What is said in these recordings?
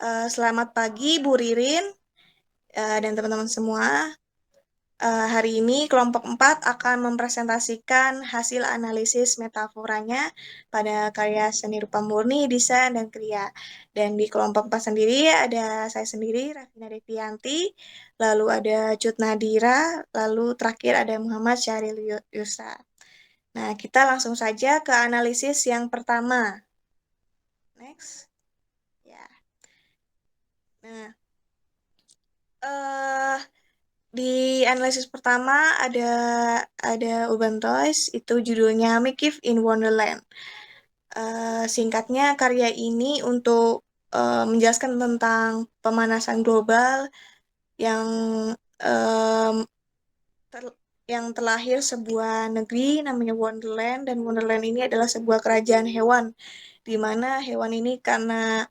Selamat pagi, Bu Ririn, dan teman-teman semua. Hari ini kelompok 4 akan mempresentasikan hasil analisis metaforanya pada karya seni rupa murni, desain, dan kriya. Dan di kelompok 4 sendiri ada saya sendiri, Rafina Devianti, lalu ada Cut Nadira, lalu terakhir ada Muhammad Syahril Yusra. Nah, kita langsung saja ke analisis yang pertama. Next. Ya. Nah, eh di analisis pertama ada Urban Toys, itu judulnya Make in Wonderland. Singkatnya, karya ini untuk menjelaskan tentang pemanasan global yang em, ter- yang terlahir sebuah negeri namanya Wonderland, dan Wonderland ini adalah sebuah kerajaan hewan, di mana hewan ini karena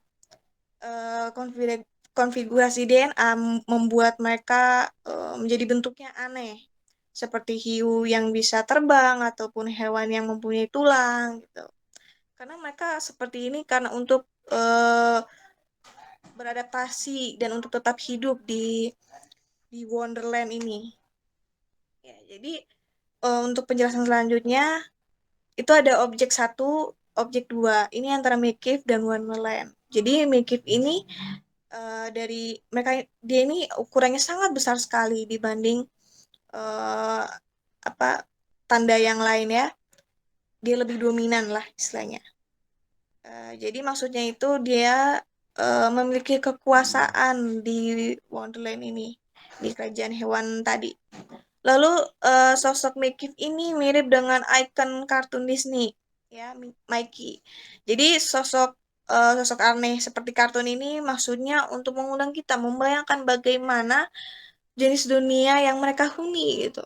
konfigurasi DNA membuat mereka menjadi bentuknya aneh, seperti hiu yang bisa terbang ataupun hewan yang mempunyai tulang gitu. Karena mereka seperti ini karena untuk eh, beradaptasi dan untuk tetap hidup di Wonderland ini. Ya, jadi untuk penjelasan selanjutnya itu ada objek satu, objek dua. Ini antara Medcave dan Wonderland. Jadi Medcave ini dari mereka, dia ini ukurannya sangat besar sekali dibanding eh, apa tanda yang lain ya. Dia lebih dominan lah istilahnya. Jadi maksudnya itu dia memiliki kekuasaan di Wonderland ini, di kerajaan hewan tadi. Lalu sosok Mickey ini mirip dengan ikon kartun Disney, ya, Mickey. Jadi sosok aneh seperti kartun ini maksudnya untuk mengundang kita membayangkan bagaimana jenis dunia yang mereka huni gitu.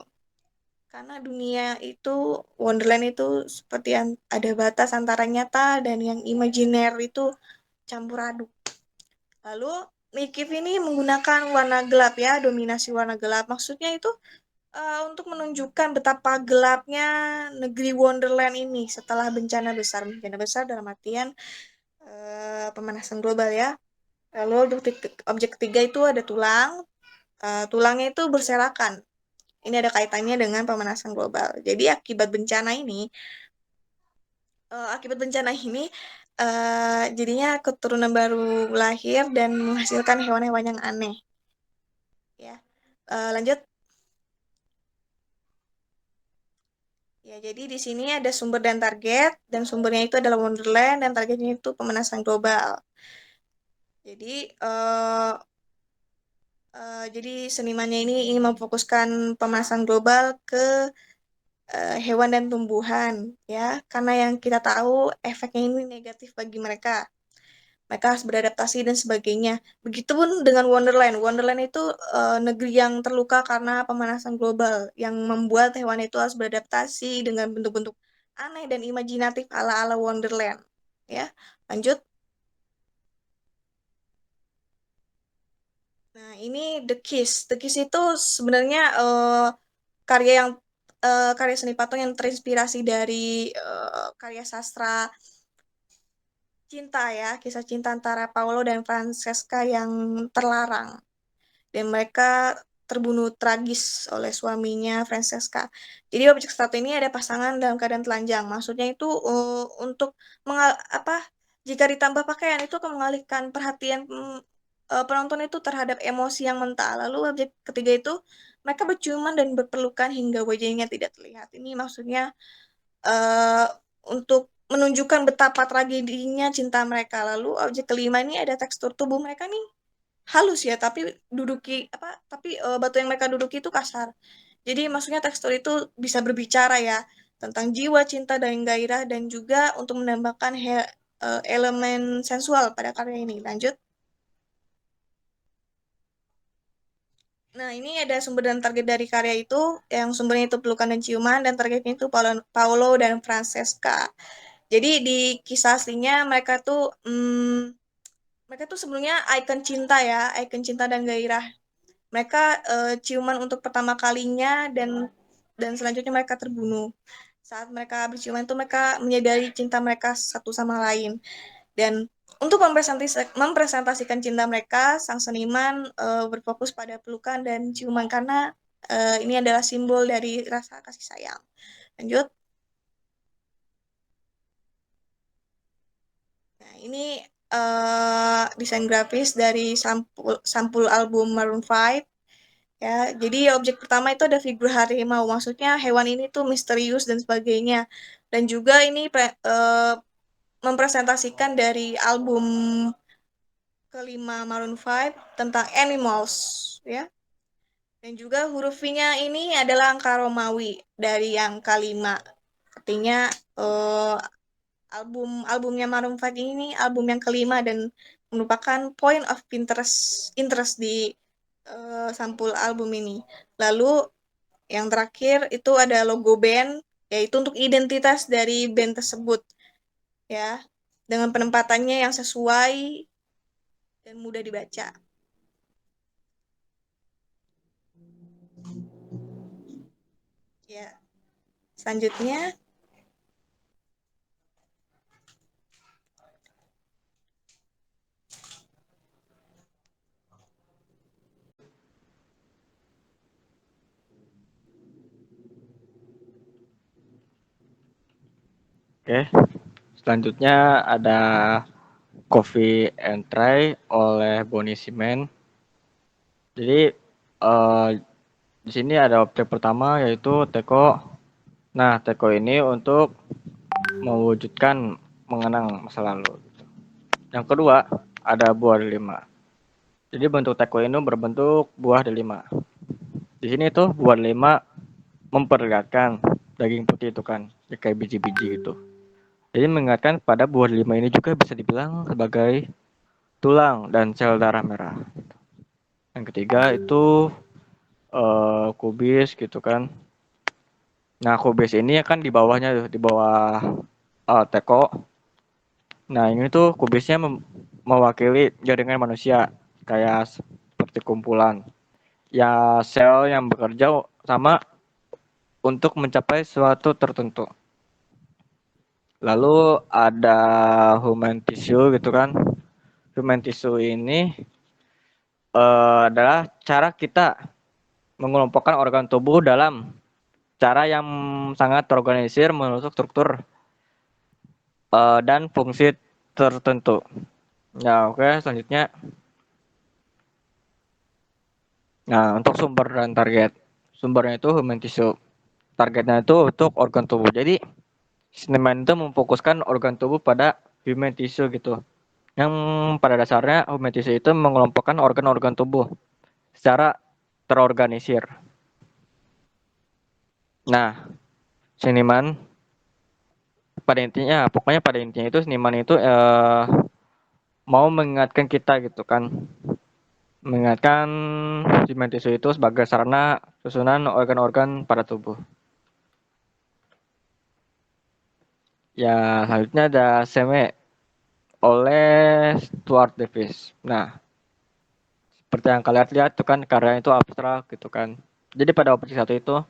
Karena dunia itu, Wonderland itu seperti yang ada batas antara nyata dan yang imajiner itu campur aduk. Lalu Mikif ini menggunakan warna gelap ya, dominasi warna gelap. Maksudnya itu untuk menunjukkan betapa gelapnya negeri Wonderland ini setelah bencana besar. Bencana besar dalam artian pemanasan global ya. Lalu objek ketiga itu ada tulang. Tulangnya itu berserakan. Ini ada kaitannya dengan pemanasan global. Jadi akibat bencana ini jadinya keturunan baru lahir dan menghasilkan hewan-hewan yang aneh. Ya, lanjut. Ya, jadi di sini ada sumber dan target, dan sumbernya itu adalah Wonderland, dan targetnya itu pemanasan global. Jadi, jadi senimannya ini ingin memfokuskan pemanasan global ke hewan dan tumbuhan, ya, karena yang kita tahu efeknya ini negatif bagi mereka. Mereka harus beradaptasi dan sebagainya. Begitupun dengan Wonderland. Wonderland itu negeri yang terluka karena pemanasan global, yang membuat hewan itu harus beradaptasi dengan bentuk-bentuk aneh dan imajinatif ala-ala Wonderland. Ya, lanjut. Nah, ini The Kiss. The Kiss itu sebenarnya karya seni patung yang terinspirasi dari karya sastra cinta ya, kisah cinta antara Paolo dan Francesca yang terlarang. Dan mereka terbunuh tragis oleh suaminya Francesca. Jadi objek satu ini ada pasangan dalam keadaan telanjang. Maksudnya itu untuk apa? Jika ditambah pakaian itu akan mengalihkan perhatian penonton itu terhadap emosi yang mentah. Lalu objek ketiga itu mereka berciuman dan berpelukan hingga wajahnya tidak terlihat. Ini maksudnya eh, untuk menunjukkan betapa tragedinya cinta mereka. Lalu objek kelima ini ada tekstur tubuh mereka nih halus ya, tapi batu yang mereka duduki itu kasar. Jadi maksudnya tekstur itu bisa berbicara ya tentang jiwa, cinta, dan gairah, dan juga untuk menambahkan elemen sensual pada karya ini. Lanjut. Nah, ini ada sumber dan target dari karya itu, yang sumbernya itu pelukan dan ciuman, dan targetnya itu Paolo dan Francesca. Jadi di kisah aslinya mereka tuh sebelumnya ikon cinta ya, ikon cinta dan gairah. Mereka ciuman untuk pertama kalinya, dan selanjutnya mereka terbunuh. Saat mereka berciuman itu mereka menyadari cinta mereka satu sama lain. Dan Untuk mempresentasikan cinta mereka, sang seniman berfokus pada pelukan dan ciuman karena ini adalah simbol dari rasa kasih sayang. Lanjut. Nah, ini desain grafis dari sampul album Maroon 5. Ya, jadi objek pertama itu ada figur harimau. Maksudnya hewan ini tuh misterius dan sebagainya. Dan juga ini mempresentasikan dari album kelima Maroon 5 tentang animals, ya. Dan juga huruf V-nya ini adalah angka Romawi dari yang kelima. Artinya eh, albumnya Maroon 5 ini album yang kelima dan merupakan point of interest di sampul album ini. Lalu yang terakhir itu ada logo band, yaitu untuk identitas dari band tersebut, ya, dengan penempatannya yang sesuai dan mudah dibaca. Ya, selanjutnya. Oke, selanjutnya ada Coffee and Try oleh Bonnie Simen. Jadi di sini ada objek pertama yaitu teko. Nah, teko ini untuk mewujudkan mengenang masa lalu. Yang kedua ada buah delima. Jadi bentuk teko ini berbentuk buah delima. Di sini tuh buah delima memperlihatkan daging putih itu kan, kayak biji-biji gitu. Jadi mengingatkan pada buah delima ini juga bisa dibilang sebagai tulang dan sel darah merah. Yang ketiga itu kubis gitu kan. Nah, kubis ini kan di bawahnya tuh, di bawah teko. Nah, ini tuh kubisnya mewakili jaringan manusia kayak seperti kumpulan ya sel yang bekerja sama untuk mencapai suatu tertentu. Lalu ada human tissue gitu kan. Human tissue ini adalah cara kita mengelompokkan organ tubuh dalam cara yang sangat terorganisir menurut struktur dan fungsi tertentu. Ya, oke, selanjutnya. Nah, untuk sumber dan target. Sumbernya itu human tissue. Targetnya itu untuk organ tubuh. Jadi, seniman itu memfokuskan organ tubuh pada human tissue gitu. Yang pada dasarnya human tissue itu mengelompokkan organ-organ tubuh secara terorganisir. Nah, seniman pokoknya pada intinya itu seniman itu mau mengingatkan kita gitu kan, mengingatkan human tissue itu sebagai sarana susunan organ-organ pada tubuh. Ya, selanjutnya ada Seme oleh Stuart Davis. Nah, seperti yang kalian lihat itu kan karyanya itu abstrak gitu kan. Jadi pada objek satu itu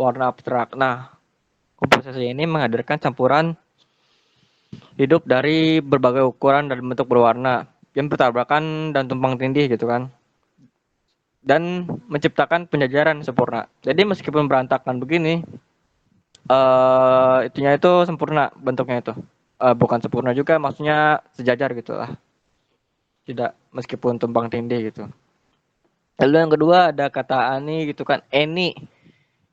warna abstrak. Nah, komposisi ini menghadirkan campuran hidup dari berbagai ukuran dan bentuk berwarna yang bertabrakan dan tumpang tindih gitu kan. Dan menciptakan penjajaran sempurna. Jadi meskipun berantakan begini, itunya itu sempurna bentuknya itu. Bukan sempurna juga, maksudnya sejajar gitu lah. Tidak meskipun tumpang tindih gitu. Lalu yang kedua ada kata ani gitu kan, eni.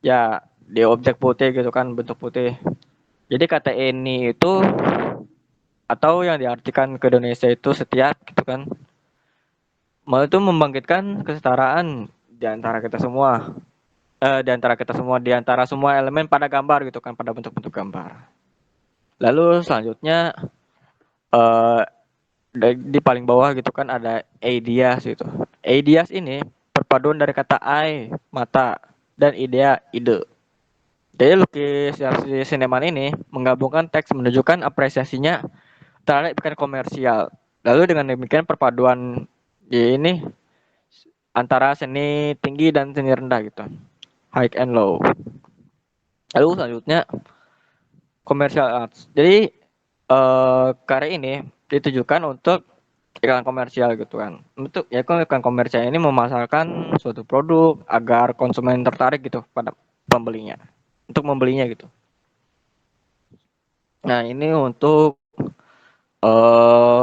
Ya, di objek putih gitu kan, bentuk putih. Jadi kata eni itu atau yang diartikan ke Indonesia itu setiap gitu kan. Mau itu membangkitkan kesetaraan di antara kita semua. Di antara semua elemen pada gambar gitu kan, pada bentuk-bentuk gambar. Lalu selanjutnya eh, di paling bawah gitu kan ada eidias gitu. Eidias ini perpaduan dari kata eye, mata, dan idea, ide. Jadi lukis si seniman ini menggabungkan teks menunjukkan apresiasinya terhadap ikan komersial. Lalu dengan demikian perpaduan ini antara seni tinggi dan seni rendah gitu. High and low. Lalu selanjutnya commercial arts. Jadi karya ini ditujukan untuk iklan komersial gitu kan. Untuk ya kan iklan komersial ini memasarkan suatu produk agar konsumen tertarik gitu pada pembelinya, untuk membelinya gitu. Nah, ini untuk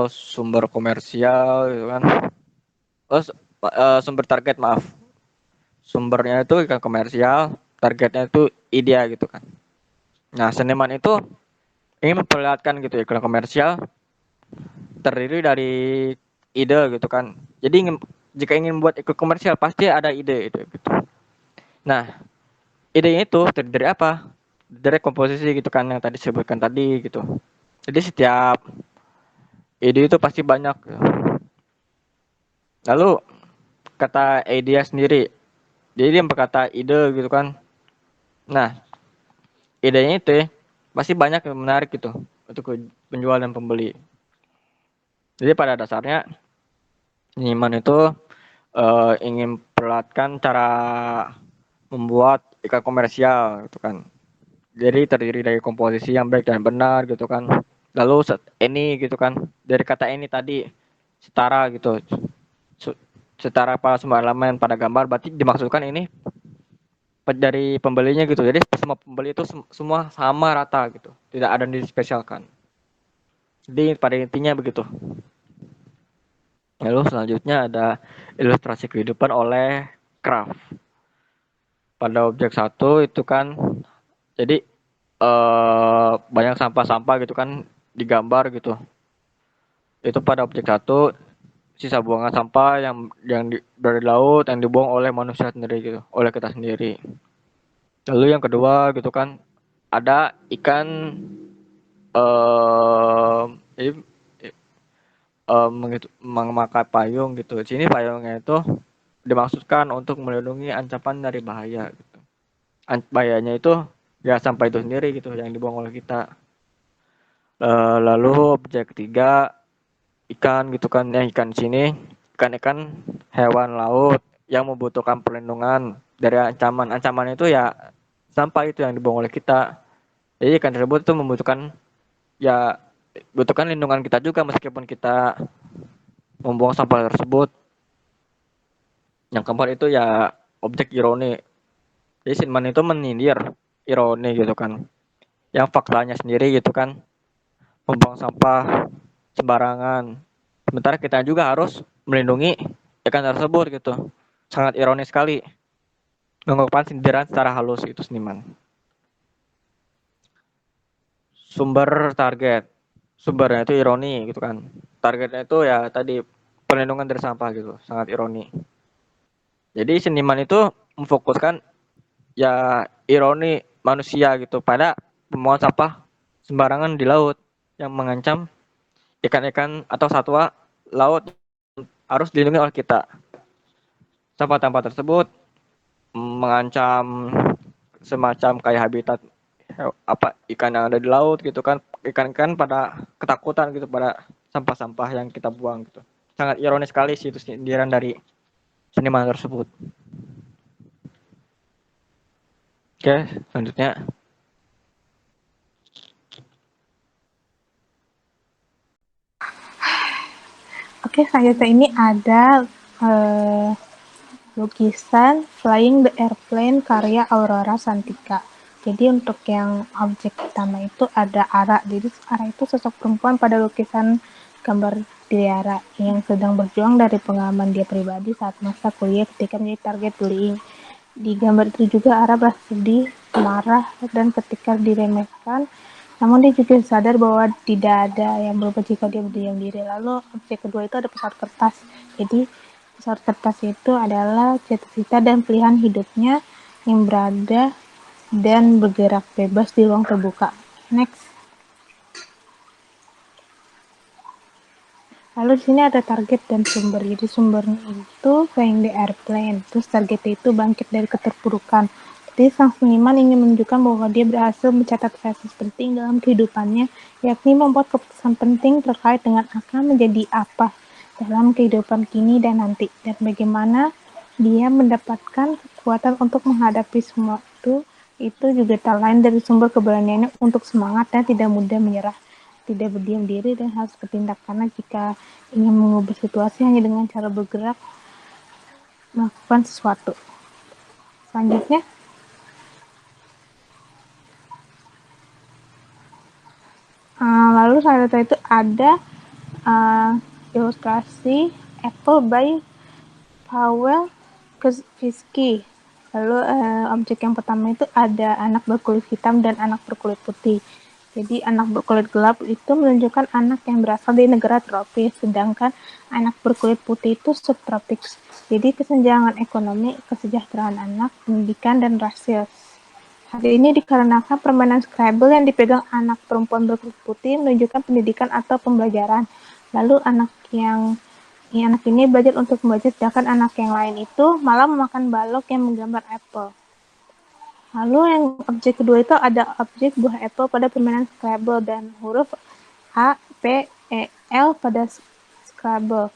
sumber komersial gitu kan. Sumber target maaf. Sumbernya itu iklan komersial, targetnya itu ide gitu kan. Nah, seniman itu ingin memperlihatkan gitu iklan komersial terdiri dari ide gitu kan. Jadi jika ingin buat iklan komersial pasti ada ide itu gitu. Nah, idenya itu terdiri dari apa? Dari komposisi gitu kan yang tadi disebutkan tadi gitu. Jadi setiap ide itu pasti banyak. Lalu kata idea sendiri. Jadi dia berkata ide gitu kan. Nah, idenya itu ya, pasti banyak yang menarik gitu untuk penjual dan pembeli. Jadi pada dasarnya seniman itu ingin perlihatkan cara membuat iklan komersial gitu kan. Jadi terdiri dari komposisi yang baik dan benar gitu kan. Lalu ini gitu kan. Dari kata ini tadi setara gitu. Setara pada semua elemen pada gambar berarti dimaksudkan ini dari pembelinya gitu. Jadi semua pembeli itu semua sama rata gitu. Tidak ada yang dispesialkan. Jadi pada intinya begitu. Lalu selanjutnya ada ilustrasi kehidupan oleh Craft. Pada objek satu itu kan jadi banyak sampah-sampah gitu kan digambar gitu. Itu pada objek satu sisa buangan sampah yang dari laut yang dibuang oleh manusia sendiri gitu, oleh kita sendiri. Lalu yang kedua gitu kan ada ikan jadi memakai payung gitu. Di sini payungnya itu dimaksudkan untuk melindungi ancaman dari bahaya gitu. Bahayanya itu ya sampah itu sendiri gitu yang dibuang oleh kita. Lalu objek ketiga ikan gitu kan yang ikan di sini ikan-ikan hewan laut yang membutuhkan perlindungan dari ancaman itu ya sampah itu yang dibuang oleh kita. Jadi ikan tersebut itu ya membutuhkan lindungan kita juga meskipun kita membuang sampah tersebut. Yang keempat itu ya objek ironi. Jadi Sinman itu menyindir ironi gitu kan. Yang faktanya sendiri gitu kan membuang sampah sembarangan. Sementara kita juga harus melindungi ikan tersebut gitu. Sangat ironis sekali mengungkapkan sindiran secara halus itu seniman. Sumber target. Sumbernya itu ironi gitu kan. Targetnya itu ya tadi perlindungan dari sampah gitu. Sangat ironi. Jadi seniman itu memfokuskan ya ironi manusia gitu pada pembuangan sampah sembarangan di laut yang mengancam ikan-ikan atau satwa laut harus dilindungi oleh kita. Sampah-sampah tersebut mengancam semacam kayak habitat apa ikan yang ada di laut gitu kan, ikan-ikan pada ketakutan gitu pada sampah-sampah yang kita buang gitu. Sangat ironis sekali sih itu sindiran dari seniman tersebut. Oke, selanjutnya. Oke, selanjutnya ini ada lukisan Flying the Airplane karya Aurora Santika. Jadi untuk yang objek pertama itu ada Ara. Jadi Ara itu sosok perempuan pada lukisan gambar Diara yang sedang berjuang dari pengalaman dia pribadi saat masa kuliah ketika menjadi target bullying. Di gambar itu juga Ara bersedih, marah, dan ketika diremehkan, namun dia juga sadar bahwa tidak ada yang berubah jika dia berdiam diri. Lalu objek kedua itu ada pesawat kertas. Jadi pesawat kertas itu adalah cita-cita dan pilihan hidupnya yang berada dan bergerak bebas di ruang terbuka. Next. Lalu di sini ada target dan sumber. Jadi sumbernya itu flying the airplane. Terus targetnya itu bangkit dari keterpurukan. Jadi sang seniman ingin menunjukkan bahwa dia berhasil mencatat fase penting dalam kehidupannya, yakni membuat keputusan penting terkait dengan akan menjadi apa dalam kehidupan kini dan nanti, dan bagaimana dia mendapatkan kekuatan untuk menghadapi semua itu juga tak lain dari sumber keberaniannya untuk semangat dan tidak mudah menyerah. tidak berdiam diri dan harus bertindak, karena jika ingin mengubah situasi hanya dengan cara bergerak melakukan sesuatu. Selanjutnya, lalu selanjutnya itu ada ilustrasi Apple by Powell Kvitsky. Lalu objek yang pertama itu ada anak berkulit hitam dan anak berkulit putih. Jadi anak berkulit gelap itu menunjukkan anak yang berasal dari negara tropis, sedangkan anak berkulit putih itu subtropis. Jadi kesenjangan ekonomi, kesejahteraan anak, pendidikan, dan rasial. Hal ini dikarenakan permainan Scrabble yang dipegang anak perempuan berkulit putih menunjukkan pendidikan atau pembelajaran. Lalu anak ini belajar untuk membaca, sedangkan anak yang lain itu malah memakan balok yang menggambar apple. Lalu yang objek kedua itu ada objek buah apple pada permainan Scrabble dan huruf A, P, E, L pada Scrabble.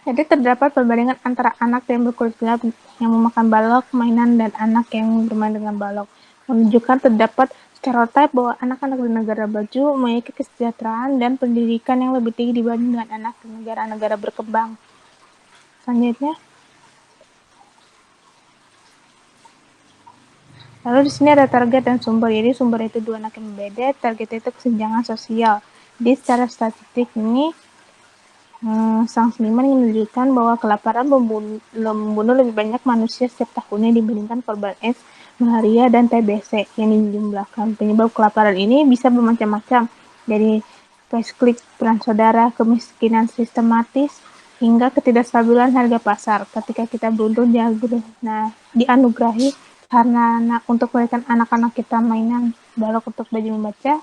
Jadi terdapat perbandingan antara anak yang berkulit gelap yang memakan balok mainan dan anak yang bermain dengan balok, menunjukkan terdapat stereotip bahwa anak-anak di negara baju memiliki kesejahteraan dan pendidikan yang lebih tinggi dibanding dengan anak di negara-negara berkembang. Selanjutnya, lalu di sini ada target dan sumber. Jadi sumber itu dua anak yang berbeda, target itu kesenjangan sosial. Jadi secara statistik ini sang seniman ingin menunjukkan bahwa kelaparan membunuh lebih banyak manusia setiap tahunnya dibandingkan korban AIDS, malaria, dan TBC yang dijumlahkan. Penyebab kelaparan ini bisa bermacam-macam, dari pesklik peran saudara, kemiskinan sistematis, hingga ketidakstabilan harga pasar. Ketika kita beruntung dianugerahi karena untuk memberikan anak-anak kita mainan balok untuk belajar membaca,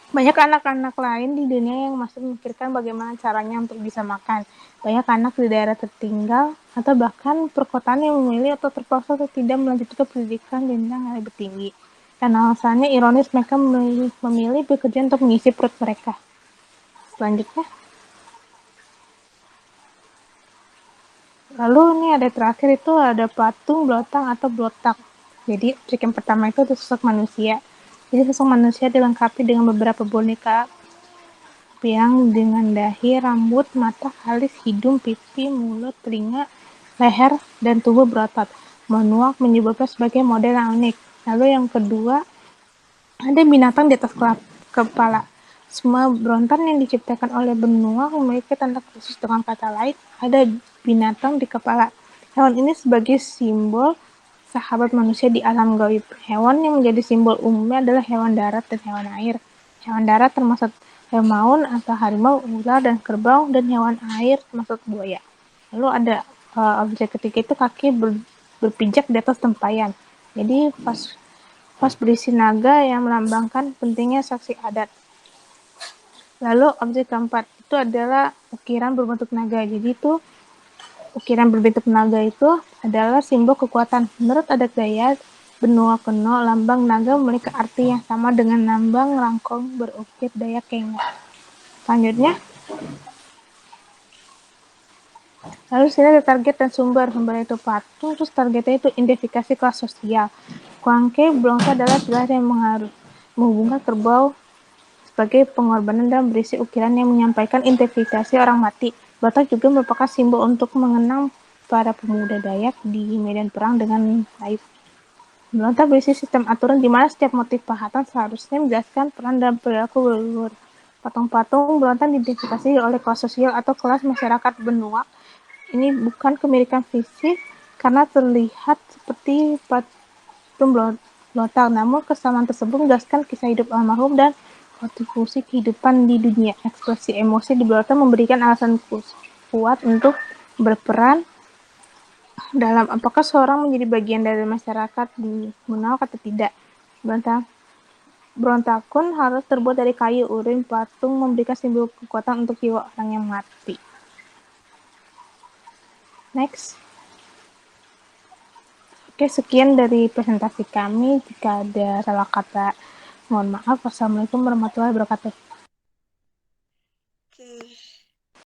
banyak anak-anak lain di dunia yang masih memikirkan bagaimana caranya untuk bisa makan. Banyak anak di daerah tertinggal atau bahkan perkotaan yang memilih atau terpaksa untuk tidak melanjutkan pendidikan jenjang yang lebih tinggi. Dan alasannya ironis, mereka memilih bekerja untuk mengisi perut mereka. Selanjutnya, lalu ini ada terakhir itu ada patung, blotang, atau blotak. Jadi objek yang pertama itu ada sosok manusia. Jadi sosok manusia dilengkapi dengan beberapa boneka yang dengan dahi, rambut, mata, alis, hidung, pipi, mulut, telinga, leher, dan tubuh berotot. Menuak menyebutnya sebagai model yang unik. Lalu yang kedua, ada binatang di atas kepala. Semua berontan yang diciptakan oleh benua memiliki tanda khusus. Dengan kata lain, ada binatang di kepala. Hewan ini sebagai simbol sahabat manusia di alam gaib. Hewan yang menjadi simbol umumnya adalah hewan darat dan hewan air. Hewan darat termasuk hemaun atau harimau, ular, dan kerbau, dan hewan air termasuk buaya. Lalu ada objek ketiga itu kaki berpijak di atas tempayan. Jadi pas berisi naga yang melambangkan pentingnya saksi adat. Lalu objek keempat itu adalah ukiran berbentuk naga. Jadi itu ukiran berbentuk naga itu adalah simbol kekuatan. Menurut adat Dayak, benua kuno, lambang naga memiliki arti yang sama dengan lambang rangkong berukir Dayak Kenya. Selanjutnya, lalu sini ada target dan sumber. Sumber itu patung, terus targetnya itu identifikasi kelas sosial. Kuangke Blongsa adalah pilar yang menghubungkan kerbau sebagai pengorbanan dan berisi ukiran yang menyampaikan identifikasi orang mati. Batak juga merupakan simbol untuk mengenang para pemuda Dayak di medan perang dengan baik. Berontak berisi sistem aturan di mana setiap motif pahatan seharusnya menjelaskan peran dan perilaku leluhur. Patung-patung berontak diidentifikasi oleh kelas sosial atau kelas masyarakat benua. Ini bukan kemiripan fisik karena terlihat seperti patung berontak, namun kesamaan tersebut menjelaskan kisah hidup almarhum dan kontribusi kehidupan di dunia. Ekspresi emosi di berontak memberikan alasan kuat untuk berperan dalam apakah seorang menjadi bagian dari masyarakat di Munawak atau tidak. Berontakun harus terbuat dari kayu, urin, patung memberikan simbol kekuatan untuk jiwa orang yang mati. Next. Oke, sekian dari presentasi kami. Jika ada salah kata, mohon maaf. Wassalamualaikum warahmatullahi wabarakatuh.